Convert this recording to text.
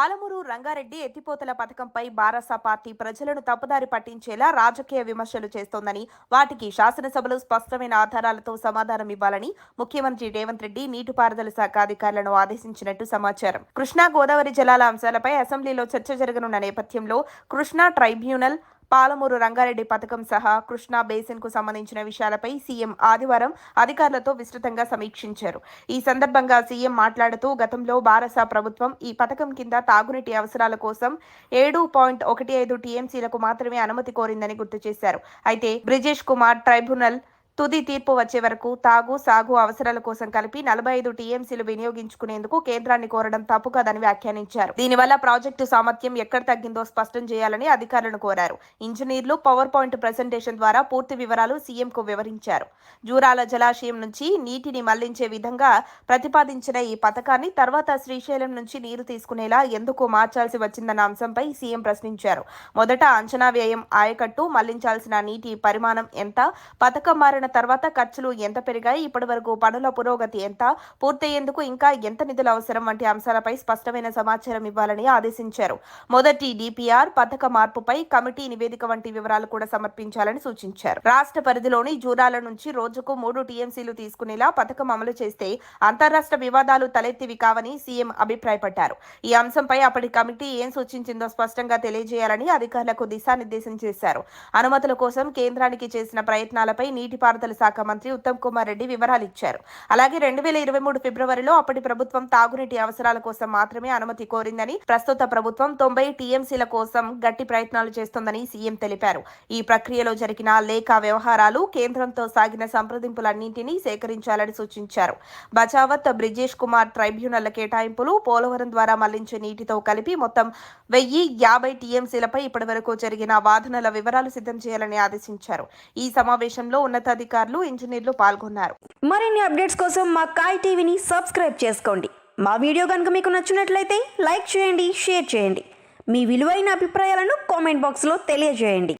పాలమూరు రంగారెడ్డి ఎత్తిపోతల పథకంపై బారాస పార్టీ ప్రజలను తప్పుదారి పట్టించేలా రాజకీయ విమర్శలు చేస్తోందని, వాటికి శాసనసభలో స్పష్టమైన ఆధారాలతో సమాధానం ఇవ్వాలని ముఖ్యమంత్రి రేవంత్ రెడ్డి నీటిపారుదల శాఖ అధికారులను ఆదేశించినట్టు సమాచారం. కృష్ణా గోదావరి జలాల అంశాలపై అసెంబ్లీలో చర్చ జరగనున్న నేపథ్యంలో కృష్ణా ట్రైబ్యునల్, పాలమూరు రంగారెడ్డి పథకం సహా కృష్ణా బేసిన్ కు సంబంధించిన విషయాలపై సీఎం ఆదివారం అధికారులతో విస్తృతంగా సమీక్షించారు. ఈ సందర్భంగా సీఎం మాట్లాడుతూ, గతంలో బారాస ప్రభుత్వం ఈ పథకం కింద తాగునీటి అవసరాల కోసం 7.15 టీఎంసీలకు మాత్రమే అనుమతి కోరిందని గుర్తు చేశారు. అయితే బ్రిజేష్ కుమార్ ట్రైబ్యునల్ తుది తీర్పు వచ్చే వరకు తాగు, సాగు అవసరాల కోసం కలిపి 45 టీఎంసీలు వినియోగించుకునేందుకు కేంద్రాన్ని కోరడం తప్పు కాదని వ్యాఖ్యానించారు. దీనివల్ల ప్రాజెక్టు సామర్థ్యం ఎక్కడ తగ్గిందో స్పష్టం చేయాలని అధికారులను కోరారు. ఇంజనీర్లు పవర్ పాయింట్ ప్రెజెంటేషన్ ద్వారా పూర్తి వివరాలు సీఎంకు వివరించారు. జూరాల జలాశయం నుంచి నీటిని మళ్లించే విధంగా ప్రతిపాదించిన ఈ పథకాన్ని తర్వాత శ్రీశైలం నుంచి నీరు తీసుకునేలా ఎందుకు మార్చాల్సి వచ్చిందన్న అంశంపై సీఎం ప్రశ్నించారు. మొదట అంచనా వ్యయం, ఆయకట్టు, మళ్లించాల్సిన నీటి పరిమాణం ఎంత, పథకం మారిన తర్వాత ఖర్చులు ఎంత పెరిగాయి, ఇప్పటి వరకు పనుల పురోగతి ఎంత, పూర్తయ్యేందుకు ఇంకా ఎంత నిధులు అవసరం వంటి అంశాలపై స్పష్టమైన సమాచారం ఇవ్వాలని ఆదేశించారు. మొదటి డిపిఆర్, పథక మార్పుపై కమిటీ నివేదిక వంటి వివరాలు కూడా సమర్పించాలని సూచించారు. రాష్ట్ర పరిధిలోని జూరాల నుంచి రోజుకు 3 టీఎంసీలు తీసుకునేలా పథకం అమలు చేస్తే అంతర్రాష్ట్ర వివాదాలు తలెత్తివి కావని సీఎం అభిప్రాయపడ్డారు. ఈ అంశంపై అప్పటి కమిటీ ఏం సూచించిందో స్పష్టంగా తెలియజేయాలని అధికారులకు దిశానిర్దేశం చేశారు. అనుమతుల కోసం కేంద్రానికి చేసిన ప్రయత్నాలపై నీటిపారుదల శాఖ మంత్రి ఉత్తమ్ కుమార్ రెడ్డి వివరాలిచ్చారు. అలాగే 2023 ఫిబ్రవరిలో అప్పటి ప్రభుత్వం తాగునీటి అవసరాల కోసం మాత్రమే అనుమతి కోరిందని, ప్రస్తుత ప్రభుత్వం 90 టీఎంసీల కోసం గట్టి ప్రయత్నాలు చేస్తోందని సీఎం తెలిపారు. ఈ ప్రక్రియలో జరిగిన లేఖా వ్యవహారాలు, కేంద్రంతో సాగిన సంప్రదింపులన్నింటినీ సేకరించాలని సూచించారు. బచావత్, బ్రిజేష్ కుమార్ ట్రైబ్యునల్ కేటాయింపులు, పోలవరం ద్వారా మళ్లించే నీటితో కలిపి మొత్తం 1050 టీఎంసీలపై ఇప్పటివరకు జరిగిన వాదనల వివరాలు సిద్ధం చేయాలని ఆదేశించారు. ఈ సమావేశంలో ఉన్నతాధికారులు, ఇంజనీర్లు పాల్గొన్నారు. మరిన్ని అప్డేట్స్ కోసం మా కాయ్ టీవీని సబ్స్క్రైబ్ చేసుకోండి. మా వీడియో కనుక మీకు నచ్చినట్లయితే లైక్ చేయండి, షేర్ చేయండి. మీ విలువైన అభిప్రాయాలను కామెంట్ బాక్స్లో తెలియజేయండి.